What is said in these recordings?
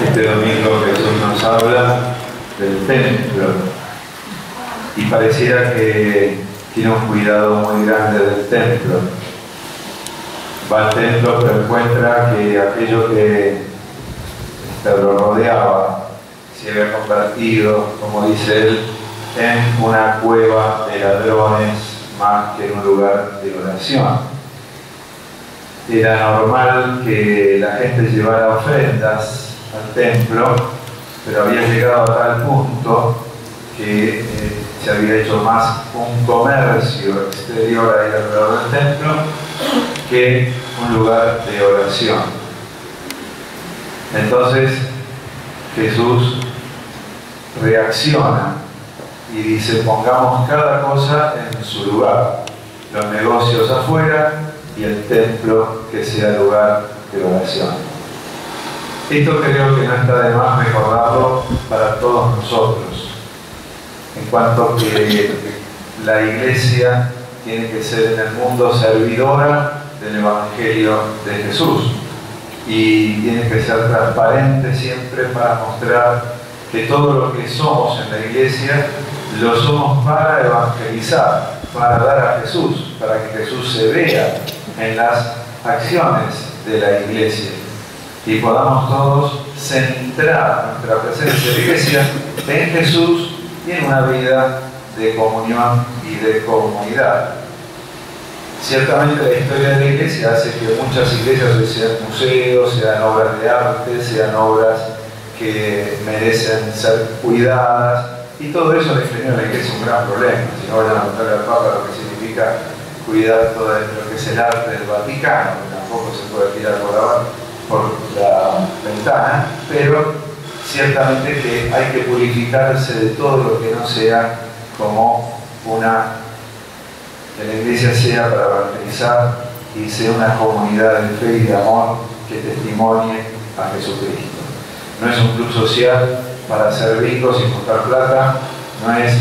Este domingo Jesús nos habla del templo y pareciera que tiene un cuidado muy grande del templo. Va al templo pero encuentra que aquello que lo rodeaba se había convertido, como dice él, en una cueva de ladrones más que en un lugar de oración. Era normal que la gente llevara ofrendas al templo, pero había llegado a tal punto que se había hecho más un comercio exterior ahí alrededor del templo que un lugar de oración. Entonces Jesús reacciona y dice: pongamos cada cosa en su lugar, los negocios afuera y el templo que sea lugar de oración. Esto creo que no está de más recordarlo para todos nosotros, en cuanto que la Iglesia tiene que ser en el mundo servidora del Evangelio de Jesús y tiene que ser transparente siempre para mostrar que todo lo que somos en la Iglesia lo somos para evangelizar, para dar a Jesús, para que Jesús se vea en las acciones de la Iglesia y podamos todos centrar nuestra presencia de Iglesia en Jesús y en una vida de comunión y de comunidad. Ciertamente la historia de la Iglesia hace que muchas iglesias hoy sean museos, sean obras de arte, sean obras que merecen ser cuidadas, y todo eso le genera a la Iglesia un gran problema. Si no, van a preguntarle al Papa lo que significa cuidar todo lo que es el arte del Vaticano, que tampoco se puede tirar por la ventana, pero ciertamente que hay que purificarse de todo lo que no sea como que la Iglesia sea para evangelizar y sea una comunidad de fe y de amor que testimonie a Jesucristo. No es un club social para ser ricos y juntar plata, no es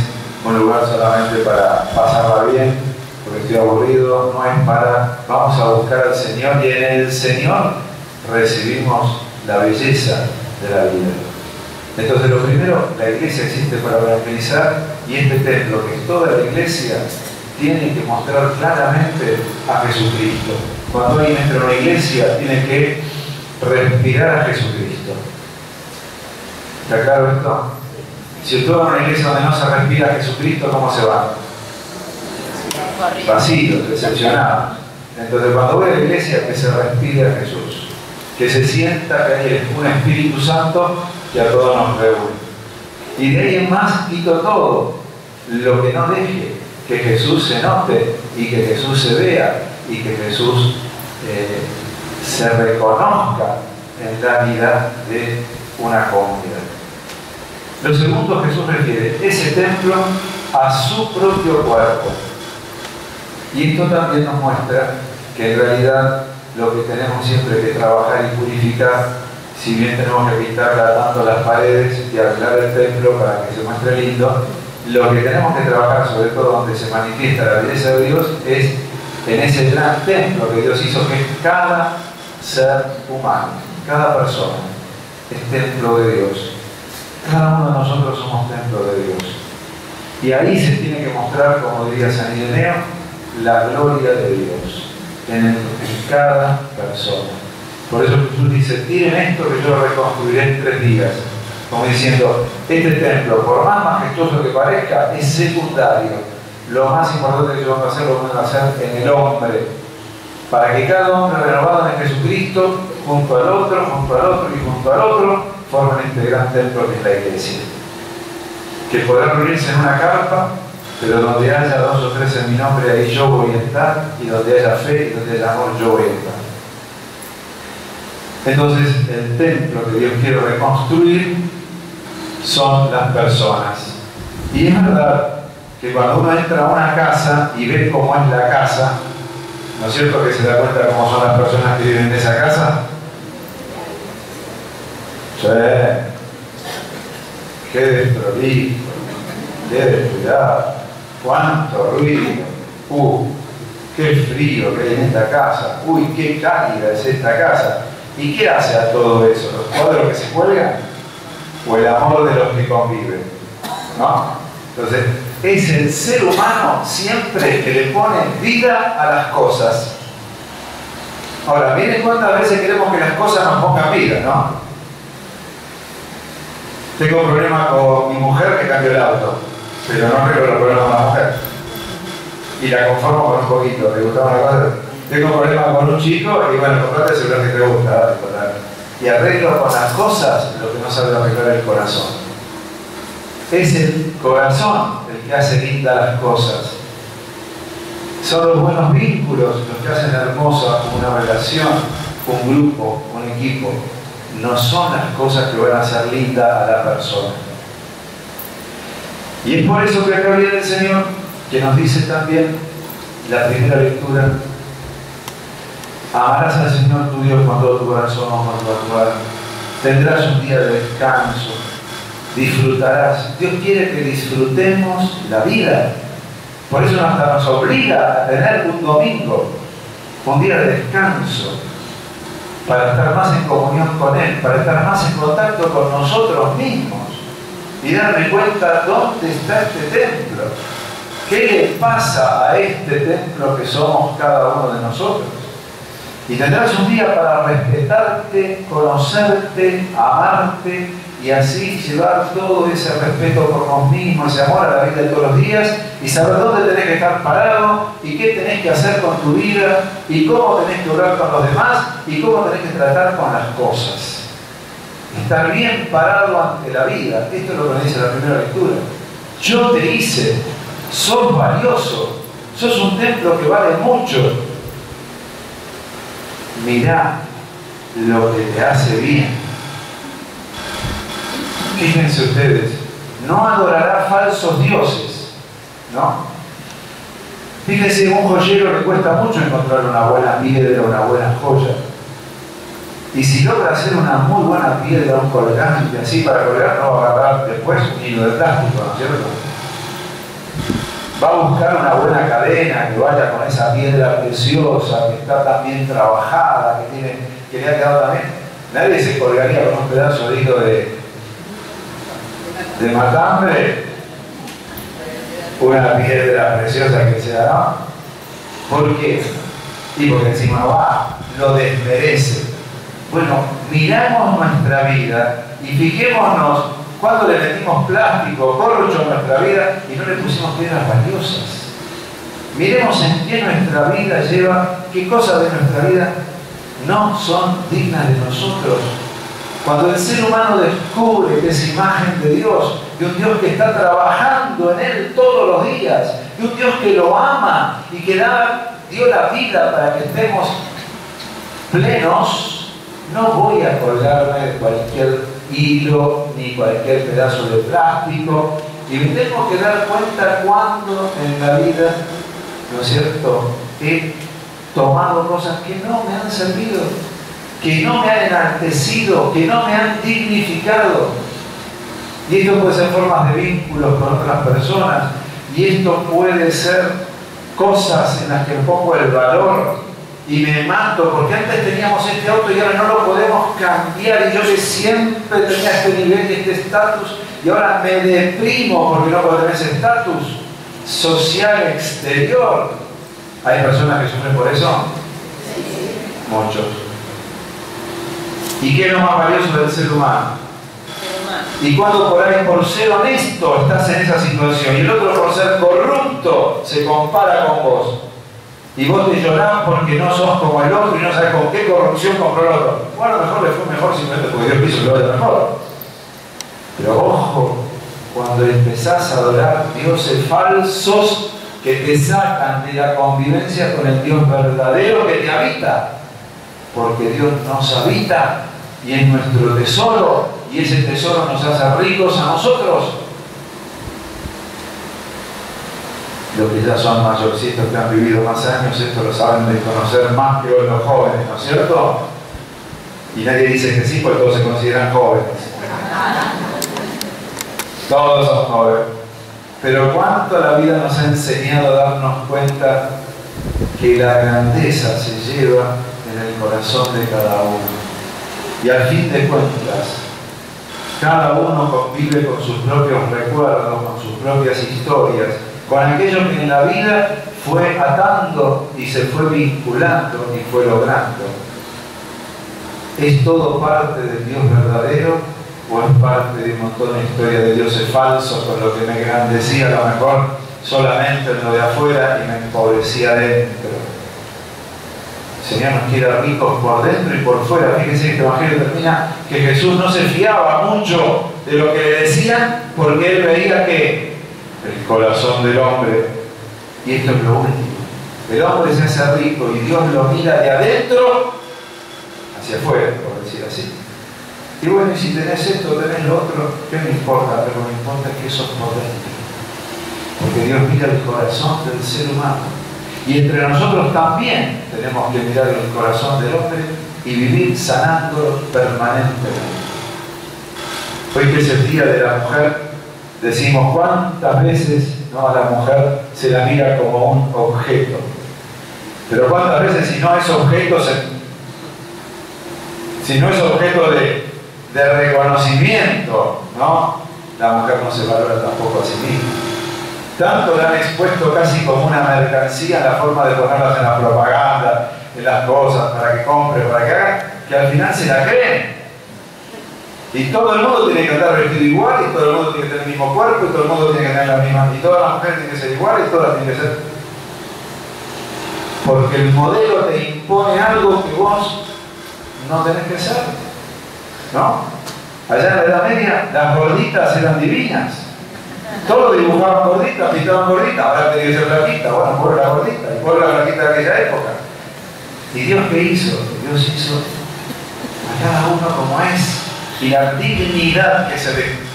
un lugar solamente para pasarla bien, porque estoy aburrido, no es para vamos a buscar al Señor y en el Señor recibimos la belleza de la vida. Entonces lo primero, la Iglesia existe para evangelizar y este templo, que es toda la Iglesia, tiene que mostrar claramente a Jesucristo. Cuando alguien entra en una iglesia, tiene que respirar a Jesucristo. ¿Está claro esto? Si usted va a una iglesia donde no se respira a Jesucristo, ¿cómo se va? Vacíos, decepcionados. Entonces cuando voy a la iglesia, que se respire a Jesús, que se sienta que hay un Espíritu Santo que a todos nos reúne. Y de ahí en más quito todo lo que no deje que Jesús se note y que Jesús se vea y que Jesús se reconozca en la vida de una comunidad. Lo segundo, Jesús refiere ese templo a su propio cuerpo. Y esto también nos muestra que en realidad lo que tenemos siempre que trabajar y purificar, si bien tenemos que pintar tanto las paredes y arreglar el templo para que se muestre lindo, lo que tenemos que trabajar, sobre todo donde se manifiesta la belleza de Dios, es en ese gran templo que Dios hizo, que es cada ser humano, cada persona es templo de Dios. Cada uno de nosotros somos templo de Dios. Y ahí se tiene que mostrar, como diría San Ireneo, la gloria de Dios en cada persona. Por eso Jesús dice: tiren esto que yo lo reconstruiré en 3 días. Como diciendo, este templo, por más majestuoso que parezca, es secundario. Lo más importante que yo voy a hacer, lo voy a hacer en el hombre, para que cada hombre renovado en Jesucristo, junto al otro y junto al otro, formen este gran templo que es la Iglesia. Que podrá reunirse en una carpa, pero donde haya 2 o 3 en mi nombre, ahí yo voy a estar, y donde haya fe y donde haya amor, yo voy a estar. Entonces, el templo que Dios quiere reconstruir son las personas. Y es verdad que cuando uno entra a una casa y ve cómo es la casa, ¿no es cierto que se da cuenta de cómo son las personas que viven en esa casa? Sí. Qué desprolijo, qué descuidado, cuánto ruido, qué frío que hay en esta casa, uy, qué cálida es esta casa. ¿Y qué hace a todo eso? ¿Los cuadros que se cuelgan? ¿O el amor de los que conviven? ¿No? Entonces, es el ser humano siempre que le pone vida a las cosas. Ahora, miren cuántas veces queremos que las cosas nos pongan vida, ¿no? Tengo un problema con mi mujer que cambió el auto, pero no arreglo los problemas con la mujer. Y la conformo con un poquito, ¿te gustaba una cosa? Tengo un problema con un chico y bueno, comprate el celular que te gusta, dale, total. Y arreglo con las cosas lo que no sabe arreglar el corazón. Es el corazón el que hace lindas las cosas. Son los buenos vínculos los que hacen hermosa una relación, un grupo, un equipo. No son las cosas que van a hacer linda a la persona. Y es por eso que acá viene el Señor, que nos dice también la primera lectura: amarás al Señor tu Dios con todo tu corazón, con toda tu alma. Tendrás un día de descanso, disfrutarás. Dios quiere que disfrutemos la vida. Por eso hasta nos obliga a tener un domingo, un día de descanso, para estar más en comunión con Él, para estar más en contacto con nosotros mismos y darme cuenta dónde está este templo, qué le pasa a este templo que somos cada uno de nosotros. Y tendrás un día para respetarte, conocerte, amarte y así llevar todo ese respeto por vos mismo, ese amor a la vida de todos los días y saber dónde tenés que estar parado y qué tenés que hacer con tu vida y cómo tenés que orar con los demás y cómo tenés que tratar con las cosas. Estar bien parado ante la vida. Esto es lo que dice la primera lectura. Yo te hice, sos valioso, sos un templo que vale mucho. Mirá lo que te hace bien. Fíjense ustedes, no adorará falsos dioses, ¿no? Fíjense, a un joyero le cuesta mucho encontrar una buena piedra, una buena joya. Y si logra hacer una muy buena piedra, un colgante así para colgar, no va a agarrar después un hilo de plástico, ¿no es cierto? Va a buscar una buena cadena que vaya con esa piedra preciosa, que está tan bien trabajada, que le ha quedado tan bien. Nadie se colgaría con un pedazo de hilo de matambre, una piedra preciosa que sea, ¿no? ¿Por qué? Y porque encima lo desmerece. Bueno, miramos nuestra vida y fijémonos cuando le metimos plástico, corcho a nuestra vida y no le pusimos piedras valiosas. Miremos en qué nuestra vida lleva, qué cosas de nuestra vida no son dignas de nosotros. Cuando el ser humano descubre que es imagen de Dios, de un Dios que está trabajando en él todos los días, de un Dios que lo ama y que dio la vida para que estemos plenos, no voy a colgarme de cualquier hilo ni cualquier pedazo de plástico y me tengo que dar cuenta cuando en la vida, ¿no es cierto?, he tomado cosas que no me han servido, que no me han enaltecido, que no me han dignificado. Y esto puede ser formas de vínculos con otras personas, y esto puede ser cosas en las que pongo el valor y me mato, porque antes teníamos este auto y ahora no lo podemos cambiar, y yo que siempre tenía este nivel y este estatus, y ahora me deprimo porque no puedo tener ese estatus social exterior. ¿Hay personas que sufren por eso? Muchos. ¿Y qué es lo más valioso del ser humano? Y cuando por ahí, por ser honesto, estás en esa situación y el otro por ser corrupto se compara con vos y vos te llorás porque no sos como el otro y no sabes con qué corrupción compró el otro. Bueno, a lo mejor le fue mejor simplemente porque Dios quiso que lo vaya mejor. Pero ojo, cuando empezás a adorar dioses falsos que te sacan de la convivencia con el Dios verdadero que te habita, porque Dios nos habita y es nuestro tesoro, y ese tesoro nos hace ricos a nosotros. Los que ya son mayorcitos, que han vivido más años, esto lo saben de conocer más que hoy los jóvenes, ¿no es cierto? Y nadie dice que sí, porque todos se consideran jóvenes. Todos son jóvenes. Pero cuánto la vida nos ha enseñado a darnos cuenta que la grandeza se lleva en el corazón de cada uno. Y al fin de cuentas, cada uno convive con sus propios recuerdos, con sus propias historias, con aquello que en la vida fue atando y se fue vinculando y fue logrando. ¿Es todo parte del Dios verdadero o es parte de un montón de historias de dioses falsos con lo que me engrandecía a lo mejor solamente en lo de afuera y me empobrecía adentro? El Señor nos quiere ricos por dentro y por fuera. Fíjense que este Evangelio termina que Jesús no se fiaba mucho de lo que le decían porque él veía que el corazón del hombre, y esto es lo último, el hombre se hace rico y Dios lo mira de adentro hacia afuera, por decir así. Y bueno, y si tenés esto, tenés lo otro, ¿qué me importa? Pero lo que importa es que sos por dentro. Porque Dios mira el corazón del ser humano. Y entre nosotros también tenemos que mirar el corazón del hombre y vivir sanándolo permanentemente. Hoy que es el Día de la Mujer, decimos cuántas veces, ¿no?, a la mujer se la mira como un objeto. Pero cuántas veces si no es objeto, si no es objeto de reconocimiento, ¿no?, la mujer no se valora tampoco a sí misma. Tanto la han expuesto casi como una mercancía en la forma de ponerlas en la propaganda, en las cosas, para que compre, para que haga, que al final se la creen. Y todo el mundo tiene que andar vestido igual, y todo el mundo tiene que tener el mismo cuerpo, y todo el mundo tiene que tener la misma, y todas las mujeres tienen que ser iguales, y todas tienen que ser. Porque el modelo te impone algo que vos no tenés que ser, ¿no? Allá en la Edad Media las gorditas eran divinas. Todos dibujaban gorditas, pintaban gorditas, ahora tenía que ser flaquita, bueno, pobre la gordita, y pobre la flaquita de aquella época. ¿Y Dios qué hizo? Dios hizo a cada uno como es. Y la dignidad que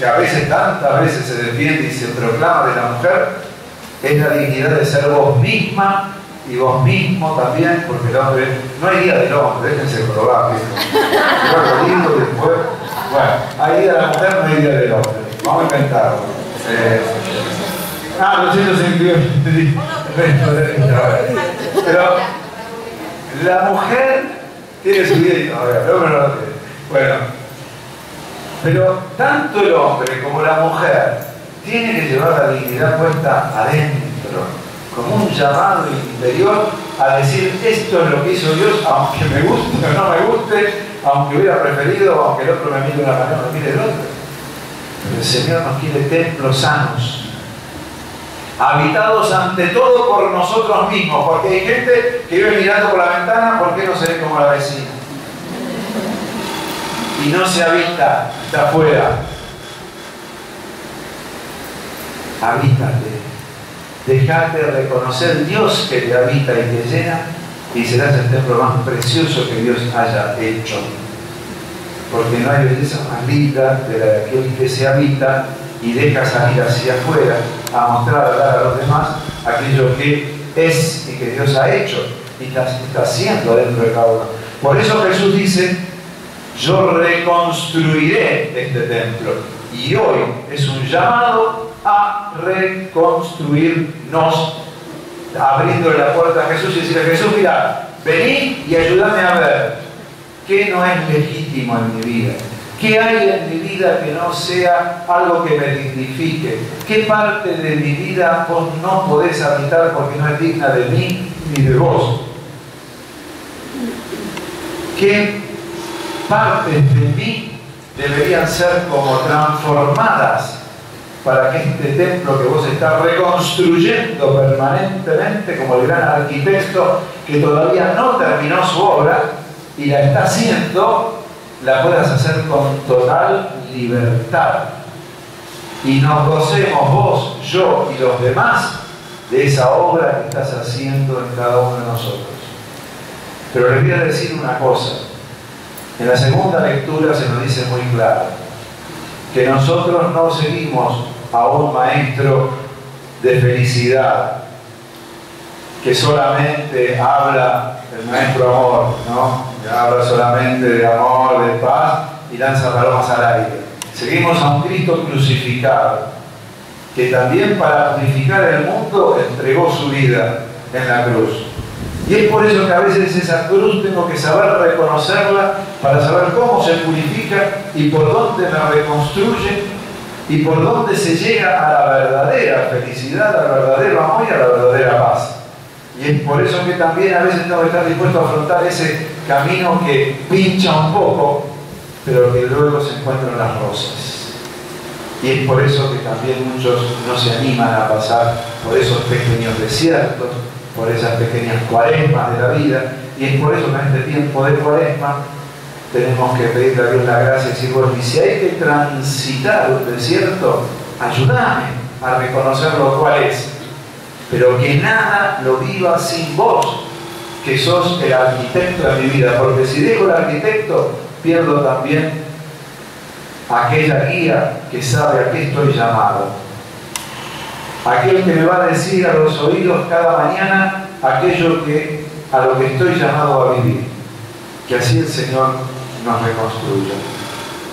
a veces, tantas veces se defiende y se proclama de la mujer, es la dignidad de ser vos misma y vos mismo también, porque el hombre, no hay día del hombre, déjense probar, después, bueno, hay día de la mujer, no hay día del hombre, vamos a inventarlo. Lo siento, pero la mujer tiene su vida y el hombre no lo tiene. Bueno, pero tanto el hombre como la mujer tiene que llevar la dignidad puesta adentro, como un llamado interior a decir esto es lo que hizo Dios, aunque me guste o no me guste, aunque hubiera preferido, aunque el otro me mire de una manera o me mire de otra. Pero el Señor nos quiere templos sanos, habitados ante todo por nosotros mismos, porque hay gente que vive mirando por la ventana, ¿por qué no se ve como la vecina? Y no se habita, está afuera. Habítate. Dejate reconocer Dios que te habita y te llena, y serás el templo más precioso que Dios haya hecho. Porque no hay belleza más linda de la de aquel que se habita y deja salir hacia afuera a mostrar, a dar a los demás aquello que es y que Dios ha hecho y está haciendo dentro de cada uno. Por eso Jesús dice: yo reconstruiré este templo. Y hoy es un llamado a reconstruirnos, abriendo la puerta a Jesús y decirle: Jesús, mira, vení y ayúdame a ver qué no es legítimo en mi vida, qué hay en mi vida que no sea algo que me dignifique, qué parte de mi vida vos no podés habitar porque no es digna de mí ni de vos, qué partes de mí deberían ser como transformadas para que este templo que vos estás reconstruyendo permanentemente como el gran arquitecto que todavía no terminó su obra y la está haciendo, la puedas hacer con total libertad y nos gocemos vos, yo y los demás de esa obra que estás haciendo en cada uno de nosotros. Pero les voy a decir una cosa. En la segunda lectura se nos dice muy claro que nosotros no seguimos a un maestro de felicidad que solamente habla, el maestro amor, ¿no? Que habla solamente de amor, de paz y lanza palomas al aire. Seguimos a un Cristo crucificado que también para purificar el mundo entregó su vida en la cruz. Y es por eso que a veces esa cruz tengo que saber reconocerla para saber cómo se purifica y por dónde me reconstruye y por dónde se llega a la verdadera felicidad, al verdadero amor y a la verdadera paz. Y es por eso que también a veces tengo que estar dispuesto a afrontar ese camino que pincha un poco, pero que luego se encuentran las rosas. Y es por eso que también muchos no se animan a pasar por esos pequeños desiertos, por esas pequeñas cuaresmas de la vida. Y es por eso que en este tiempo de cuaresma tenemos que pedirle a Dios la gracia y decir, bueno, y si hay que transitar un desierto, ayúdame a reconocer lo cual es, pero que nada lo viva sin vos, que sos el arquitecto de mi vida, porque si dejo el arquitecto, pierdo también aquella guía que sabe a qué estoy llamado, aquel que me va a decir a los oídos cada mañana aquello a lo que estoy llamado a vivir. Que así el Señor nos reconstruya,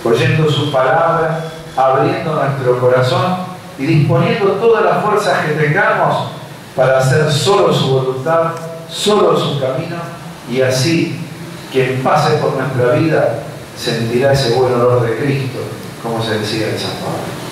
oyendo su palabra, abriendo nuestro corazón y disponiendo todas las fuerzas que tengamos para hacer solo su voluntad, solo su camino, y así quien pase por nuestra vida sentirá ese buen olor de Cristo, como se decía en San Pablo.